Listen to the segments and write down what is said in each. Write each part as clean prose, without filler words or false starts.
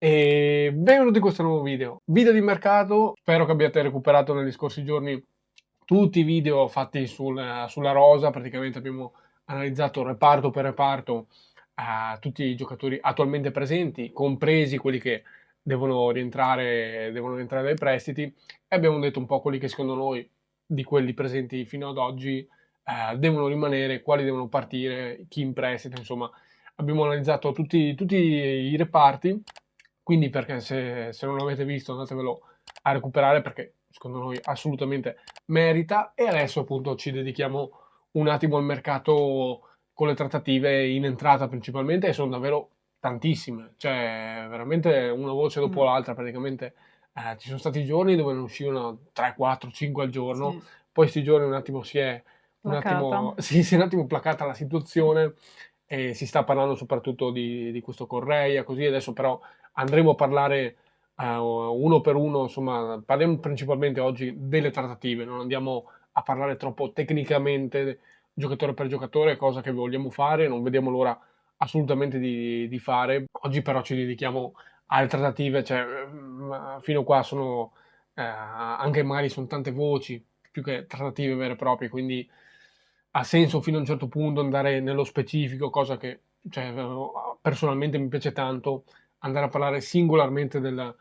E benvenuti in questo nuovo video. Video di mercato, spero che abbiate recuperato negli scorsi giorni tutti i video fatti sulla rosa. Praticamente abbiamo analizzato reparto per reparto tutti i giocatori attualmente presenti, compresi quelli che devono rientrare dai prestiti, e abbiamo detto un po' quelli che secondo noi di quelli presenti fino ad oggi devono rimanere, quali devono partire, chi in prestito, insomma. Abbiamo analizzato tutti i reparti, quindi perché se non l'avete visto andatevelo a recuperare, perché secondo noi assolutamente merita. E adesso appunto ci dedichiamo un attimo al mercato con le trattative in entrata principalmente, e sono davvero tantissime, cioè veramente una voce dopo Mh, l'altra praticamente. Ci sono stati giorni dove ne uscivano 3, 4, 5 al giorno, sì, poi questi giorni un attimo si è un placata. attimo, si è un attimo placata la situazione, e si sta parlando soprattutto di questo Correia, così. Adesso però andremo a parlare uno per uno, insomma, parliamo principalmente oggi delle trattative, non andiamo a parlare troppo tecnicamente giocatore per giocatore, cosa che vogliamo fare, non vediamo l'ora assolutamente di fare. Oggi però ci dedichiamo alle trattative, cioè fino a qua sono anche magari sono tante voci più che trattative vere e proprie, quindi ha senso fino a un certo punto andare nello specifico, cosa che, cioè, personalmente mi piace tanto andare a parlare singolarmente del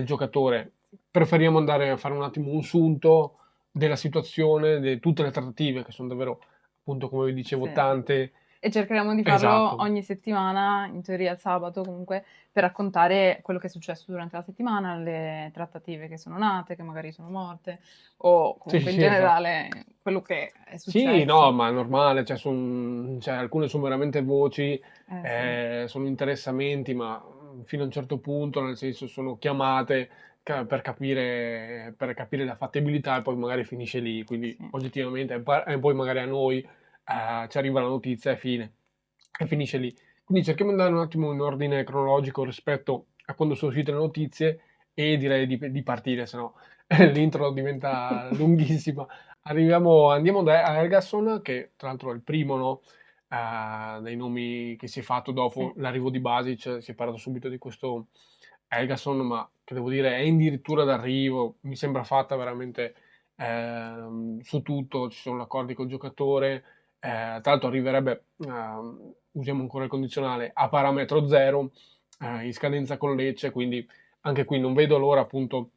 giocatore. Preferiamo andare a fare un attimo un sunto della situazione, di tutte le trattative, che sono davvero, appunto, come vi dicevo, Sì. tante. E cercheremo di farlo Esatto. ogni settimana, in teoria il sabato comunque, per raccontare quello che è successo durante la settimana, le trattative che sono nate, che magari sono morte, o Sì, sì, comunque in sì, esatto. generale quello che è Sì, no, successo. ma è normale, cioè, alcune sono veramente voci, Sì, sono interessamenti, ma fino a un certo punto, nel senso, sono chiamate per capire la fattibilità, e poi magari finisce lì. Quindi sì. oggettivamente, e poi magari a noi ci arriva la notizia e fine, e finisce lì. Quindi cerchiamo di andare un attimo in ordine cronologico rispetto a quando sono uscite le notizie, e direi di partire, se no l'intro diventa lunghissima. Andiamo da Helgason, che tra l'altro è il primo, no, dei nomi che si è fatto Sì, dopo l'arrivo di Basic. Si è parlato subito di questo Helgason, ma che devo dire è addirittura d'arrivo. Mi sembra fatta veramente su tutto, ci sono accordi col giocatore. Tra l'altro arriverebbe, usiamo ancora il condizionale, a parametro zero, in scadenza con Lecce, quindi anche qui non vedo l'ora appunto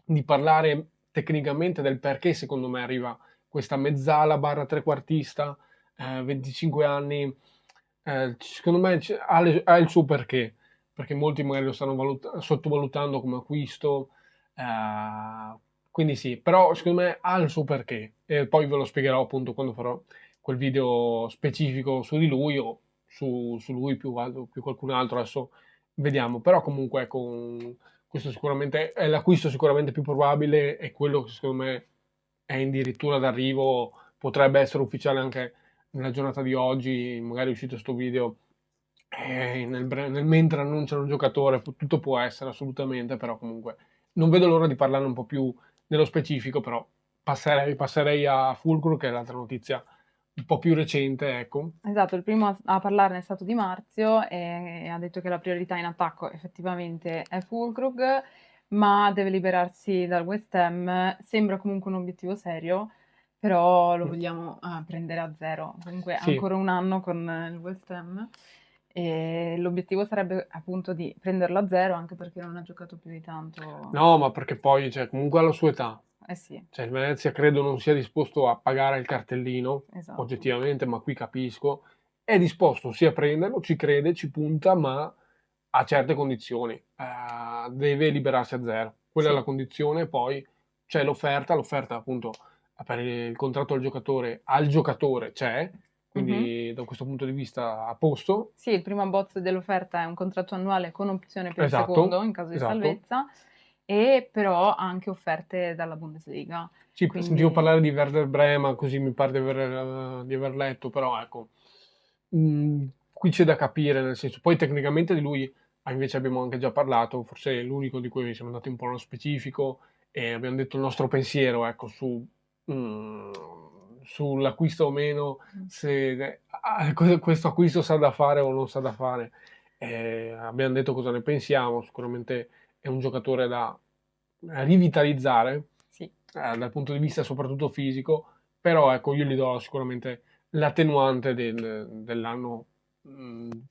di parlare tecnicamente del perché secondo me arriva questa mezzala barra trequartista, 25 anni. Secondo me ha il suo perché molti magari lo stanno sottovalutando come acquisto. eh, quindi sì, però secondo me ha il suo perché, e poi ve lo spiegherò appunto quando farò quel video specifico su di lui, o su lui più qualcun altro. Adesso vediamo, però comunque ecco, questo sicuramente è l'acquisto sicuramente più probabile, e quello che secondo me è addirittura d'arrivo, potrebbe essere ufficiale anche nella giornata di oggi. Magari è uscito questo video mentre annunciano un giocatore, tutto può essere assolutamente, però comunque non vedo l'ora di parlarne un po' più nello specifico. Però passerei a Fulcro, che è l'altra notizia un po' più recente, ecco. esatto, il primo a parlarne è stato Di Marzio e ha detto che la priorità in attacco effettivamente è Füllkrug, ma deve liberarsi dal West Ham. Sembra comunque un obiettivo serio, però lo vogliamo prendere a zero. Comunque Sì, ancora un anno con il West Ham e l'obiettivo sarebbe appunto di prenderlo a zero, anche perché non ha giocato più di tanto. no, ma perché poi, cioè, comunque alla sua età, Eh sì, cioè, il Venezia credo non sia disposto a pagare il cartellino, esatto. oggettivamente, ma qui capisco. È disposto sì a prenderlo, ci crede, ci punta, ma a certe condizioni. Deve liberarsi a zero. Quella è Sì. la condizione. Poi c'è l'offerta appunto per il contratto al giocatore c'è, Mhm. quindi da questo punto di vista a posto. Sì, il primo abbozzo dell'offerta è un contratto annuale con opzione per il Esatto, secondo in caso di esatto. salvezza, e però ha anche offerte dalla Bundesliga. Sì, sentivo Quindi parlare di Werder Brema, così mi pare di aver letto, però ecco, qui c'è da capire, nel senso, poi tecnicamente di lui invece abbiamo anche già parlato, forse è l'unico di cui siamo andati un po' nello specifico, e abbiamo detto il nostro pensiero, ecco, mm, sull'acquisto o meno, se questo acquisto sa da fare o non sa da fare. Abbiamo detto cosa ne pensiamo, sicuramente è un giocatore da rivitalizzare Sì, dal punto di vista soprattutto fisico, però ecco, io gli do sicuramente l'attenuante dell'anno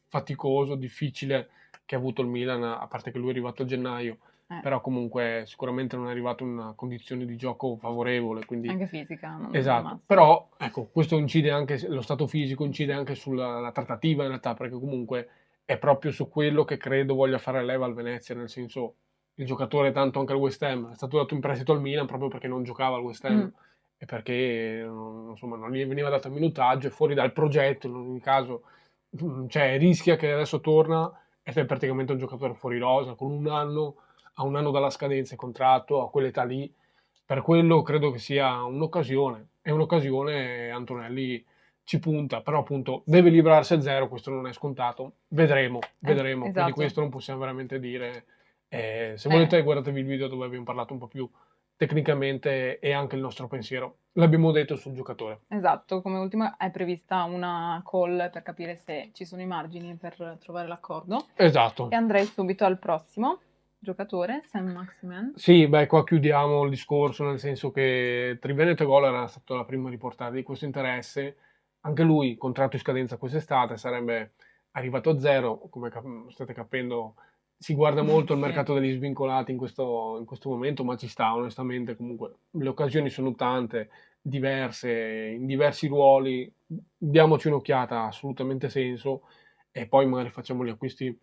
faticoso, difficile che ha avuto il Milan, a parte che lui è arrivato a gennaio, eh, però comunque sicuramente non è arrivato in una condizione di gioco favorevole, quindi anche fisica, non al esatto. massimo. Però ecco, questo incide anche, lo stato fisico incide anche sulla la trattativa in realtà, perché comunque è proprio su quello che credo voglia fare leva al Venezia, nel senso il giocatore, tanto anche al West Ham, è stato dato in prestito al Milan proprio perché non giocava al West Ham Mm, e perché insomma, non gli veniva dato il minutaggio, è fuori dal progetto, in ogni caso, cioè rischia che adesso torna ed è praticamente un giocatore fuori rosa, con un anno, a un anno dalla scadenza di contratto, a quell'età lì, per quello credo che sia un'occasione, è un'occasione, Antonelli ci punta, però appunto deve librarsi a zero, questo non è scontato, vedremo, vedremo, più di esatto. questo non possiamo veramente dire. Se Eh, volete guardatevi il video dove abbiamo parlato un po' più tecnicamente e anche il nostro pensiero. L'abbiamo detto sul giocatore. esatto, come ultima è prevista una call per capire se ci sono i margini per trovare l'accordo. Esatto. E andrei subito al prossimo giocatore, Sam Maximan. Sì, beh, qua chiudiamo il discorso, nel senso che Triveneto Gol era stato la prima a riportare di questo interesse. Anche lui, contratto in scadenza quest'estate, sarebbe arrivato a zero. Come state capendo, si guarda molto il Sì, mercato degli svincolati in questo momento, ma ci sta, onestamente. Comunque, le occasioni sono tante, diverse, in diversi ruoli. Diamoci un'occhiata, ha assolutamente senso. E poi magari facciamo gli acquisti.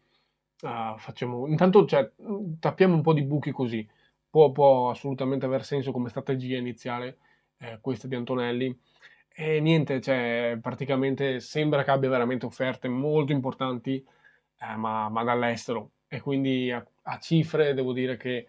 Intanto cioè, tappiamo un po' di buchi così. Può assolutamente aver senso come strategia iniziale questa di Antonelli. E niente, cioè, praticamente sembra che abbia veramente offerte molto importanti, ma dall'estero. E quindi a cifre devo dire che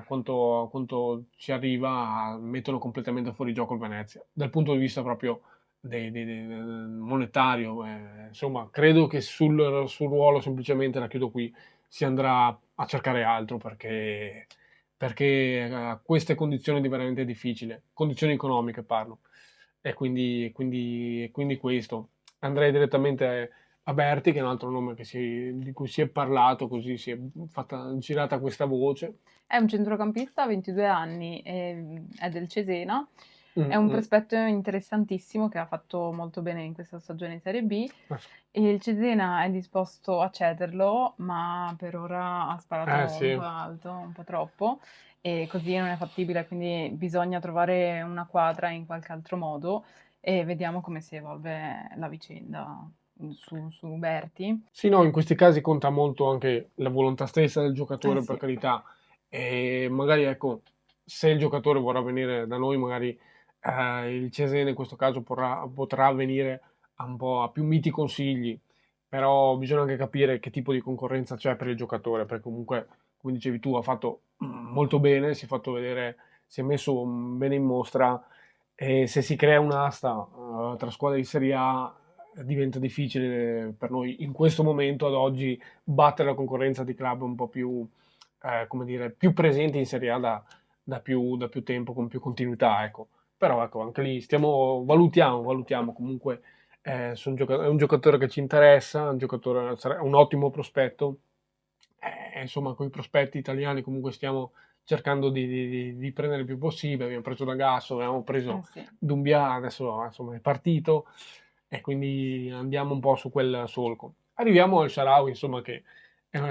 quanto ci arriva mettono completamente fuori gioco il Venezia. Dal punto di vista proprio monetario, insomma, credo che sul ruolo semplicemente, la chiudo qui, si andrà a cercare altro perché a queste condizioni di veramente difficile, condizioni economiche parlo, e quindi questo. Andrei direttamente a Berti, che è un altro nome di cui si è parlato, così si è fatta girata questa voce. è un centrocampista, ha 22 anni, è del Cesena. È Mm, un mm. prospetto interessantissimo che ha fatto molto bene in questa stagione in Serie B Eh e il Cesena è disposto a cederlo, ma per ora ha sparato un po' sì. alto, un po' troppo, e così non è fattibile, quindi bisogna trovare una quadra in qualche altro modo e vediamo come si evolve la vicenda su Berti. Sì, no, in questi casi conta molto anche la volontà stessa del Eh giocatore, per sì, carità. E magari, ecco, se il giocatore vorrà venire da noi, magari il Cesena in questo caso potrà venire un po' a più miti consigli, però bisogna anche capire che tipo di concorrenza c'è per il giocatore, perché comunque, come dicevi tu, ha fatto molto bene, si è fatto vedere, si è messo bene in mostra e se si crea un'asta tra squadre di Serie A diventa difficile per noi in questo momento, ad oggi, battere la concorrenza di club un po' più, come dire, più presenti in Serie A da più tempo, con più continuità, ecco. Però ecco, anche lì valutiamo comunque. È un giocatore che ci interessa, è un ottimo prospetto. Insomma, con i prospetti italiani comunque stiamo cercando di prendere il più possibile. Abbiamo preso da Gasso, abbiamo eh preso sì. Dumbia, adesso insomma è partito e quindi andiamo un po' su quel solco. Arriviamo al Shaarawy, insomma, che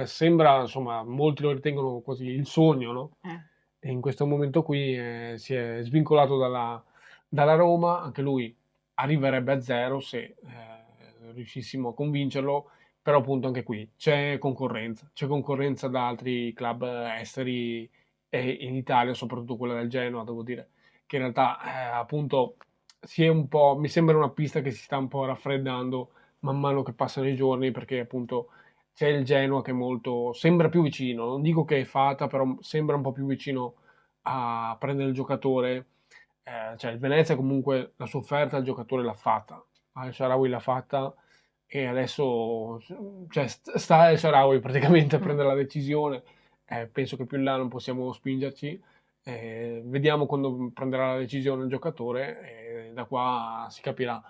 sembra, insomma, molti lo ritengono quasi il sogno, no? Eh. E in questo momento qui si è svincolato dalla Roma, anche lui arriverebbe a zero se riuscissimo a convincerlo, però appunto anche qui c'è concorrenza da altri club esteri e in Italia, soprattutto quella del Genoa, devo dire, che in realtà appunto mi sembra una pista che si sta un po' raffreddando man mano che passano i giorni, perché appunto c'è il Genoa che è molto, sembra più vicino, non dico che è fatta, però sembra un po' più vicino a prendere il giocatore. Cioè il Venezia comunque la sua offerta al giocatore l'ha fatta, al Shaarawy l'ha fatta e adesso cioè, sta al Shaarawy praticamente a Mm. prendere la decisione. Penso che più in là non possiamo spingerci. Vediamo quando prenderà la decisione il giocatore e da qua si capirà.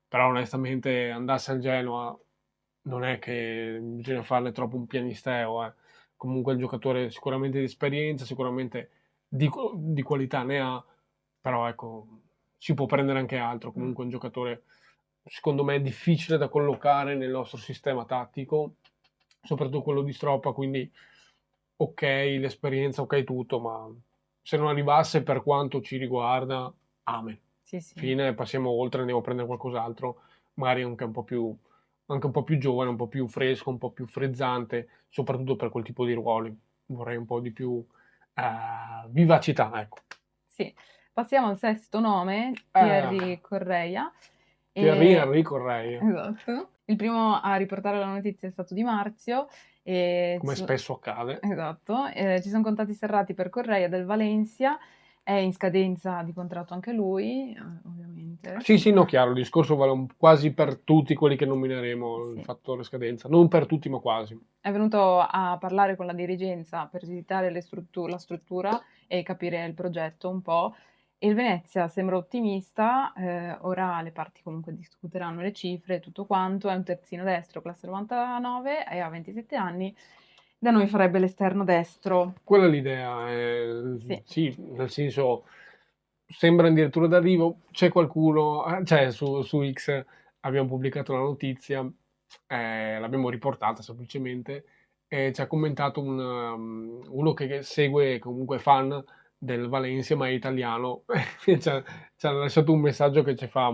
Però onestamente andasse al Genoa non è che bisogna farne troppo un piagnisteo, eh. Comunque il giocatore sicuramente di esperienza, sicuramente di qualità ne ha, però ecco, si può prendere anche altro. Mm. Comunque è un giocatore, secondo me, difficile da collocare nel nostro sistema tattico, soprattutto quello di Stroppa, quindi ok l'esperienza, ok tutto, ma se non arrivasse per quanto ci riguarda, amen. Sì, sì. Fine, passiamo oltre, andiamo a prendere qualcos'altro, magari anche un po' più giovane, un po' più fresco, un po' più frizzante, soprattutto per quel tipo di ruoli. Vorrei un po' di più vivacità, ecco. Sì. Passiamo al sesto nome, Eh, Thierry Correia. Thierry E... Henry Correia, Esatto. Il primo a riportare la notizia è stato Di Marzio. E come spesso accade. Esatto, ci sono contatti serrati per Correia del Valencia, è in scadenza di contratto anche lui, ovviamente. Sì, sì, no, chiaro, il discorso vale quasi per tutti quelli che nomineremo, il Sì. fattore scadenza, non per tutti, ma quasi. È venuto a parlare con la dirigenza per visitare la struttura e capire il progetto un po'. E il Venezia sembra ottimista, ora le parti comunque discuteranno le cifre e tutto quanto, è un terzino destro, classe 99, e ha 27 anni, da noi farebbe l'esterno destro. Quella è l'idea, Sì, sì, nel senso, sembra addirittura d'arrivo, c'è qualcuno, cioè su X abbiamo pubblicato la notizia, l'abbiamo riportata semplicemente, e ci ha commentato uno che segue comunque fan del Valencia, ma è italiano, e ci ha lasciato un messaggio che ci fa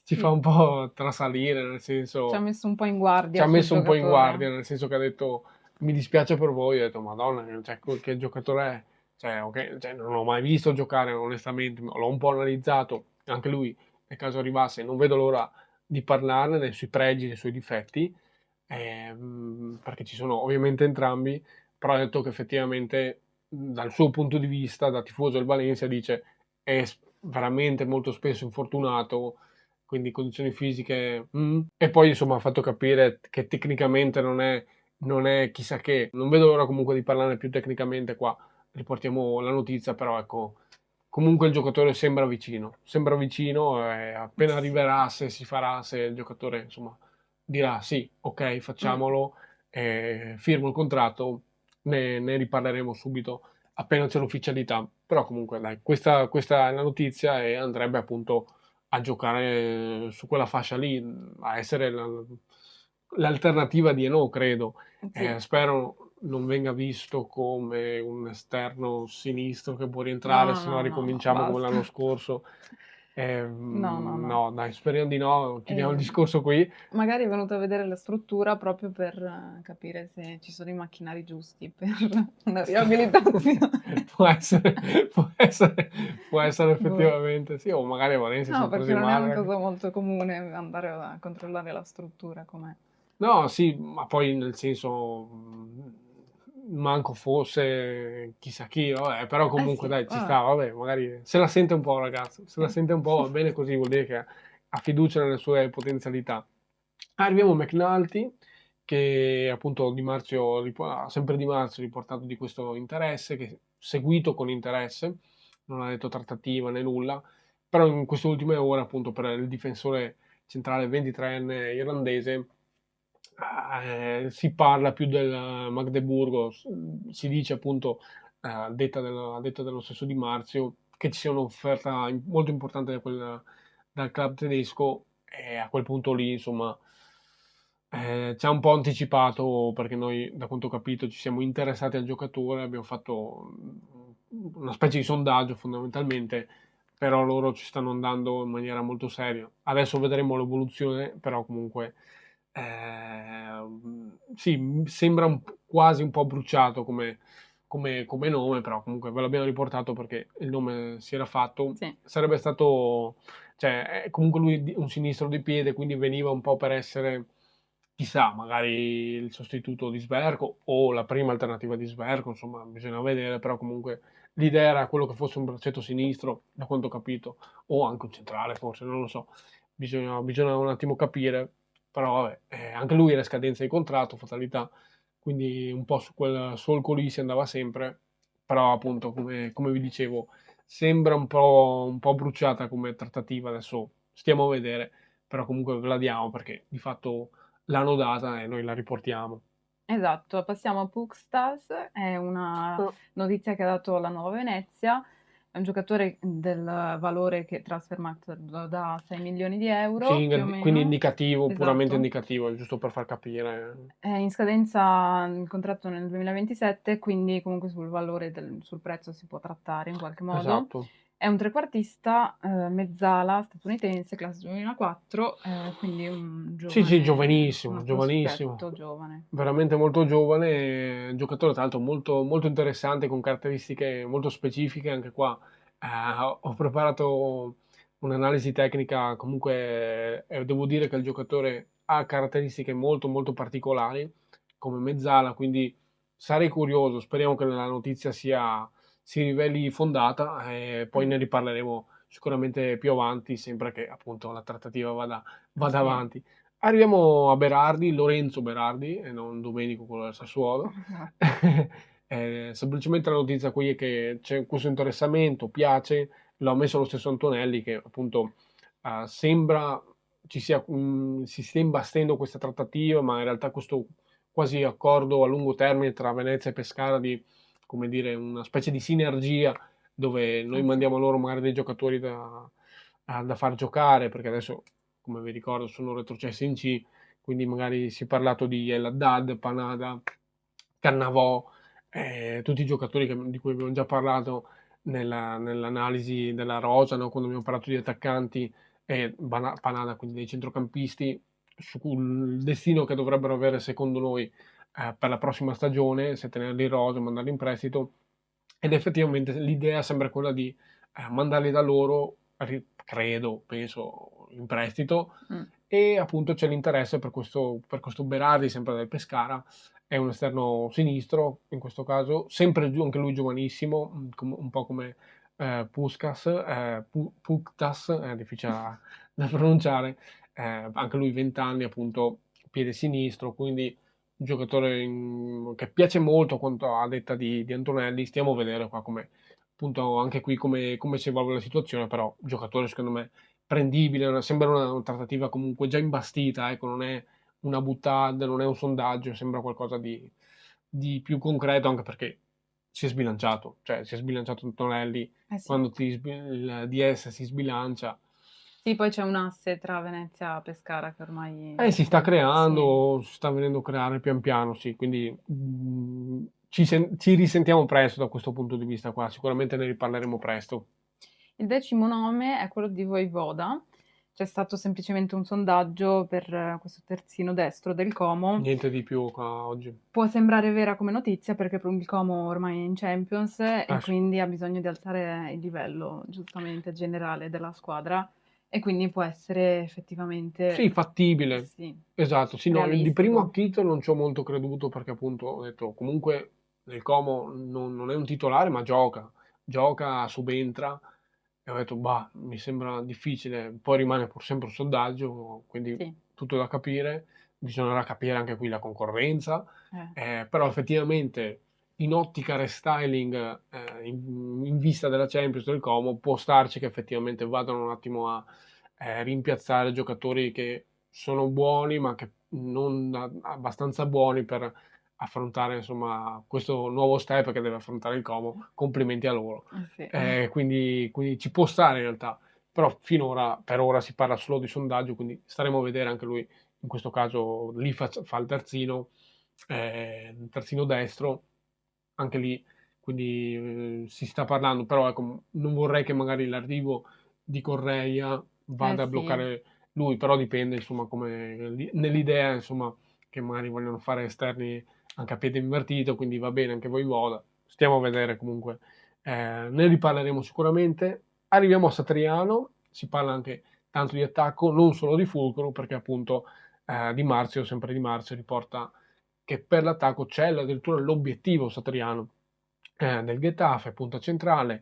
sì, un po' trasalire, nel ci ha senso, messo un po' in ci ha guardia sul messo un po' in giocatore. guardia, nel senso che ha detto mi dispiace per voi, ho detto Madonna, cioè, che giocatore è? Cioè, ok, cioè, non l'ho mai visto giocare onestamente, l'ho un po' analizzato, anche lui nel caso arrivasse, non vedo l'ora di parlarne dei suoi pregi, dei suoi difetti, perché ci sono ovviamente entrambi, però ha detto che effettivamente dal suo punto di vista, da tifoso del Valencia, dice è veramente molto spesso infortunato, quindi condizioni fisiche, e poi insomma ha fatto capire che tecnicamente non è chissà che, non vedo l'ora comunque di parlarne più tecnicamente qua, riportiamo la notizia, però ecco, comunque il giocatore sembra vicino, appena Sì. arriverà, se si farà, se il giocatore insomma dirà sì, ok, Mm. facciamolo, firmo il contratto, ne riparleremo subito appena c'è l'ufficialità. Però comunque dai, questa è la notizia e andrebbe appunto a giocare su quella fascia lì, a essere l'alternativa di Eno, credo. Sì. Spero non venga visto come un esterno sinistro che può rientrare, No, se no no, no, no, ricominciamo come basta. l'anno scorso. No, no, no. No, dai, speriamo di no, chiudiamo il E discorso qui. magari è venuto a vedere la struttura proprio per capire se ci sono i macchinari giusti per una riabilitazione. Può essere, può essere Boh. effettivamente, sì, o magari a Valencia si No, sono perché presi non è una male. cosa molto comune andare a controllare la struttura com'è. No, sì, ma poi nel senso, manco fosse chissà chi, vabbè, però Eh comunque sì, dai, ci vabbè. sta, vabbè, magari se la sente un po', ragazzo, se la Sì. sente un po', va bene così, vuol dire che ha fiducia nelle sue potenzialità. Arriviamo a McNulty, che appunto sempre Di Marzio ha riportato di questo interesse, che seguito con interesse, non ha detto trattativa né nulla, però in queste ultime ore appunto per il difensore centrale 23enne irlandese si parla più del Magdeburgo, si dice appunto, a detta dello stesso Di Marzio, che ci sia un'offerta molto importante dal club tedesco e a quel punto lì, insomma, ci ha un po' anticipato perché noi, da quanto ho capito, ci siamo interessati al giocatore, abbiamo fatto una specie di sondaggio fondamentalmente, però loro ci stanno andando in maniera molto seria. Adesso vedremo l'evoluzione, però comunque sì, sembra quasi un po' bruciato come nome, però comunque ve l'abbiamo riportato perché il nome si era fatto. Sì. Sarebbe stato, cioè, è comunque lui un sinistro di piede, quindi veniva un po' per essere, chissà, magari il sostituto di Sverko o la prima alternativa di Sverko, insomma, bisogna vedere, però comunque l'idea era quello che fosse un braccetto sinistro, da quanto ho capito, o anche un centrale forse, non lo so. Bisogna un attimo capire, però vabbè, anche lui era in scadenza di contratto, fatalità, quindi un po' su quel solco lì si andava sempre, però appunto come vi dicevo sembra un po' bruciata come trattativa, adesso stiamo a vedere, però comunque ve la diamo perché di fatto l'hanno data e noi la riportiamo. Esatto, passiamo a Pusktas, è una Ah, notizia che ha dato la Nuova Venezia, è un giocatore del valore che Transfermarkt lo dà a 6 milioni di euro, sì, più o quindi meno. indicativo, puramente Esatto. indicativo, giusto per far capire. È in scadenza il contratto nel 2027, quindi comunque sul prezzo si può trattare in qualche modo. Esatto. È un trequartista, mezzala statunitense, classe 2004, quindi un Sì, sì, giovane, giovanissimo, un giovanissimo. prospetto giovane. Veramente molto giovane, un giocatore tra l'altro molto, molto interessante, con caratteristiche molto specifiche. Anche qua ho preparato un'analisi tecnica, comunque devo dire che il giocatore ha caratteristiche molto, molto particolari come mezzala, quindi sarei curioso, speriamo che la notizia si riveli fondata e poi Mm, ne riparleremo sicuramente più avanti, sempre che appunto la trattativa vada sì, avanti. Arriviamo a Berardi, Lorenzo Berardi, e non Domenico, quello del Sassuolo. esatto. Semplicemente la notizia qui è che c'è questo interessamento, piace, l'ha ammesso lo stesso Antonelli, che appunto sembra si stia imbastendo questa trattativa, ma in realtà questo quasi accordo a lungo termine tra Venezia e Pescara di, come dire, una specie di sinergia dove noi Sì. mandiamo loro magari dei giocatori da far giocare, perché adesso, come vi ricordo, sono retrocessi in C, quindi magari si è parlato di El Haddad, Panada, Cannavò, tutti i giocatori di cui abbiamo già parlato nell'analisi della rosa, no? Quando abbiamo parlato di attaccanti e Panada, quindi dei centrocampisti, sul destino che dovrebbero avere secondo noi per la prossima stagione, se tenerli in rosa, mandarli in prestito, ed effettivamente l'idea sembra quella di mandarli da loro, credo, penso, in prestito, Mm. e appunto c'è l'interesse per questo Berardi, sempre del Pescara, è un esterno sinistro, in questo caso, sempre anche lui giovanissimo, un po' come Puskas, Puktas, è difficile da pronunciare, anche lui 20 anni, appunto, piede sinistro, quindi un giocatore che piace molto quanto a detta di Antonelli. Stiamo a vedere qua come, appunto, anche qui come si evolve la situazione, però giocatore secondo me prendibile, sembra una trattativa comunque già imbastita, ecco, non è una buttata, non è un sondaggio, sembra qualcosa di più concreto, anche perché si è sbilanciato, cioè si è sbilanciato Antonelli, Eh sì. quando il DS si sbilancia. Sì, poi c'è un asse tra Venezia e Pescara che ormai Si sta sì. creando, si sta venendo a creare pian piano, sì, quindi ci risentiamo presto da questo punto di vista qua, sicuramente ne riparleremo presto. Il 10° nome è quello di Voivoda. C'è stato semplicemente un sondaggio per questo terzino destro del Como. Niente di più qua oggi. Può sembrare vera come notizia perché il Como ormai è in Champions e Sì. quindi ha bisogno di alzare il livello giustamente generale della squadra e quindi può essere effettivamente Sì, fattibile. sì, Esatto, sì, no, di primo realistico. acchito non ci ho molto creduto perché appunto ho detto comunque nel Como non è un titolare ma gioca, subentra e ho detto bah, mi sembra difficile, poi rimane pur sempre un sondaggio, quindi Sì, tutto da capire, bisognerà capire anche qui la concorrenza, eh, però effettivamente in ottica restyling, in vista della Champions del Como, può starci che effettivamente vadano un attimo a rimpiazzare giocatori che sono buoni, ma che non abbastanza buoni per affrontare insomma questo nuovo step che deve affrontare il Como. Complimenti a loro. sì. Quindi ci può stare in realtà, però finora, per ora si parla solo di sondaggio, quindi staremo a vedere anche lui. In questo caso lì fa il terzino destro, anche lì, quindi si sta parlando, però ecco, non vorrei che magari l'arrivo di Correia Eh vada a sì. bloccare lui, però dipende insomma nell'idea insomma che magari vogliono fare esterni anche a piede invertito, quindi va bene anche Voivoda, stiamo a vedere comunque. Ne riparleremo sicuramente. Arriviamo a Satriano, si parla anche tanto di attacco, non solo di fulcro, perché appunto Di Marzio, sempre Di Marzio, riporta che per l'attacco c'è addirittura l'obiettivo Satriano del Getafe, punta centrale,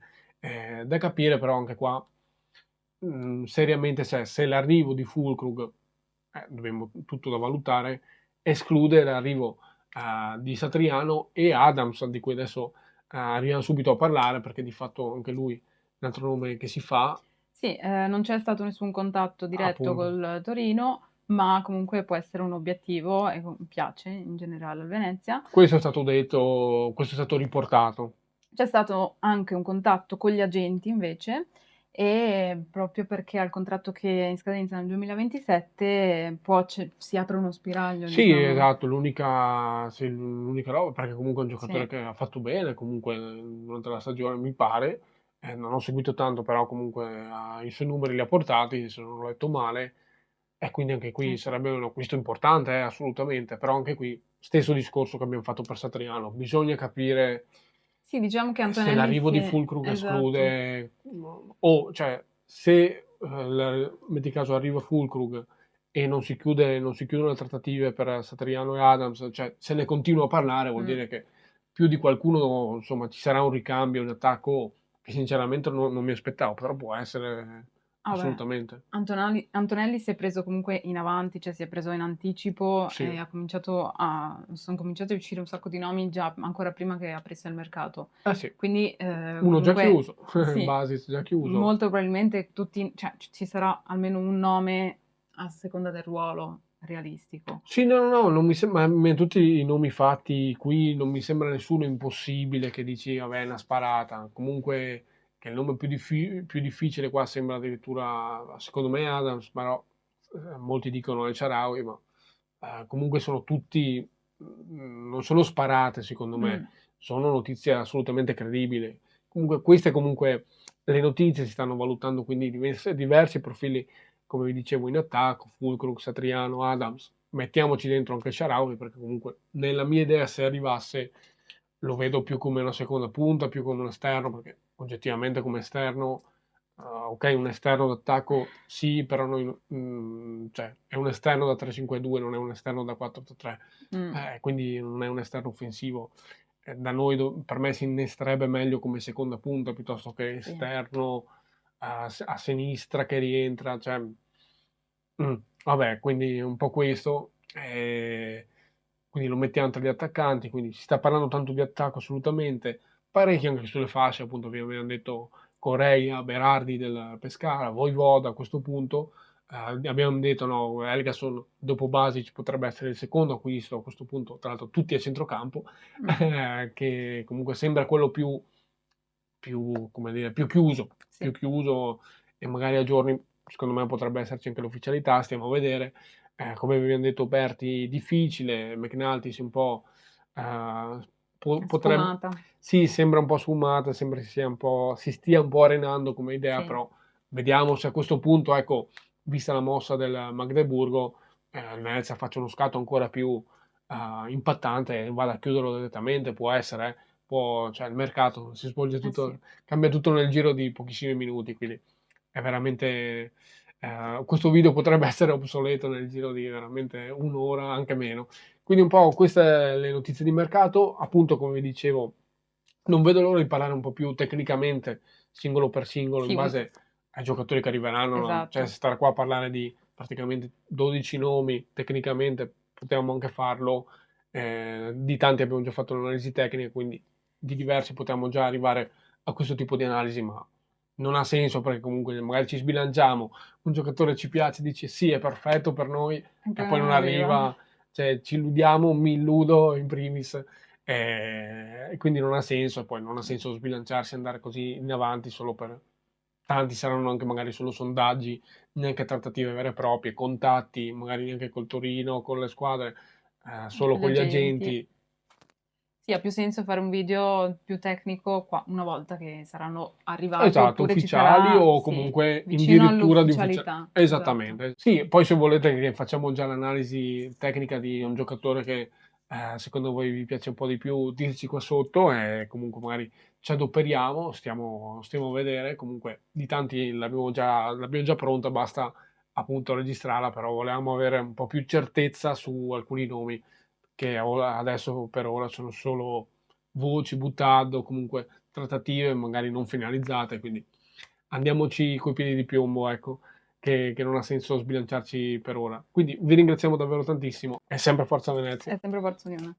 da capire però anche qua seriamente se l'arrivo di Fulkrug, dobbiamo tutto da valutare, esclude l'arrivo di Satriano e Adams, di cui adesso arriviamo subito a parlare, perché di fatto anche lui è un altro nome che si fa, Sì, non c'è stato nessun contatto diretto appunto. col Torino, ma comunque può essere un obiettivo e piace in generale al Venezia. Questo è stato detto, questo è stato riportato. C'è stato anche un contatto con gli agenti invece, e proprio perché ha il contratto che è in scadenza nel 2027 si apre uno spiraglio, Sì, diciamo. esatto, l'unica roba, perché comunque è un giocatore Sì, che ha fatto bene, comunque durante la stagione mi pare, non ho seguito tanto, però comunque i suoi numeri li ha portati, se non ho letto male, e quindi anche qui sì. sarebbe un acquisto importante, assolutamente, però anche qui stesso discorso che abbiamo fatto per Satriano, bisogna capire Sì, diciamo che se Antonelli l'arrivo di si Fulkrug esatto. esclude, o cioè se metti caso arriva Fulkrug e non si chiudono le trattative per Satriano e Adams, cioè se ne continua a parlare vuol Mh. dire che più di qualcuno, insomma, ci sarà un ricambio, un attacco che sinceramente non mi aspettavo, però può essere Ah beh, assolutamente. Antonelli si è preso comunque in avanti, cioè si è preso in anticipo Sì. e son cominciati a uscire un sacco di nomi già ancora prima che aprisse il mercato. Eh sì, Quindi, uno già comunque chiuso, il sì, Basis già chiuso. molto probabilmente cioè ci sarà almeno un nome a seconda del ruolo realistico. Sì, no, no, no, non mi sembra, tutti i nomi fatti qui non mi sembra nessuno impossibile che dici, vabbè, è una sparata. Comunque, che il nome più difficile qua sembra addirittura, secondo me, Adams, però molti dicono El Shaarawy, ma comunque sono tutti, non sono sparate, secondo me, Mh, sono notizie assolutamente credibili. Comunque, queste comunque, le notizie si stanno valutando, quindi diversi profili come vi dicevo in attacco, Fulkrug, Satriano, Adams, mettiamoci dentro anche Shaarawy perché comunque nella mia idea se arrivasse lo vedo più come una seconda punta, più come un esterno perché oggettivamente come esterno, ok un esterno d'attacco sì, però cioè, è un esterno da 3-5-2, non è un esterno da 4-3, mh, quindi non è un esterno offensivo. Da noi per me si innesterebbe meglio come seconda punta piuttosto che sì. esterno a sinistra che rientra, cioè, vabbè, quindi un po' questo, quindi lo mettiamo tra gli attaccanti, quindi si sta parlando tanto di attacco assolutamente, parecchio anche sulle fasce, appunto, vi abbiamo detto Correa, Berardi del Pescara, Voivoda a questo punto, abbiamo detto no, Helgason dopo Basic potrebbe essere il secondo acquisto a questo punto, tra l'altro tutti a centrocampo, Mh, che comunque sembra quello come dire, più sì, chiuso e magari a giorni, secondo me, potrebbe esserci anche l'ufficialità, stiamo a vedere. Come abbiamo detto, Berti difficile, McNulty un po', eh, potrebbe, sfumata. sì, sembra un po' sfumata, sembra si stia un po' arenando come idea, Sì, però vediamo se a questo punto, ecco, vista la mossa del Magdeburgo, il Venezia faccia uno scatto ancora più impattante e vada a chiuderlo direttamente, può essere, cioè il mercato si svolge eh sì. tutto, cambia tutto nel giro di pochissimi minuti, quindi è veramente, questo video potrebbe essere obsoleto nel giro di veramente un'ora, anche meno. Quindi un po' queste le notizie di mercato, appunto come vi dicevo, non vedo l'ora di parlare un po' più tecnicamente, singolo per singolo, in Sì, base ai giocatori che arriveranno, cioè esatto. stare qua a parlare di praticamente 12 nomi, tecnicamente potevamo anche farlo, di tanti abbiamo già fatto un'analisi tecnica, quindi di diversi potevamo già arrivare a questo tipo di analisi, ma non ha senso perché comunque magari ci sbilanciamo, un giocatore ci piace, dice sì, è perfetto per noi E e poi poi non non arriva. arriva, cioè ci illudiamo, mi illudo in primis, e quindi non ha senso, e poi non ha senso sbilanciarsi e andare così in avanti solo per tanti saranno anche magari solo sondaggi, neanche trattative vere e proprie, contatti, magari neanche col Torino, con le squadre, solo Con gli con gli agenti. agenti. Sì, ha più senso fare un video più tecnico una volta che saranno arrivati, Esatto, oppure ci ufficiali sarà, o sì, comunque vicino addirittura di ufficiali. all'ufficialità. Esatto. Esattamente. Sì, poi se volete che facciamo già l'analisi tecnica di un giocatore che secondo voi vi piace un po' di più, diteci qua sotto e comunque magari ci adoperiamo, stiamo a vedere. Comunque di tanti l'abbiamo già pronta, basta appunto registrarla, però volevamo avere un po' più certezza su alcuni nomi che adesso per ora sono solo voci, buttando, comunque trattative magari non finalizzate, quindi andiamoci coi piedi di piombo, ecco, che non ha senso sbilanciarci per ora. Quindi vi ringraziamo davvero tantissimo e sempre Forza Venezia. È sempre Forza Unione.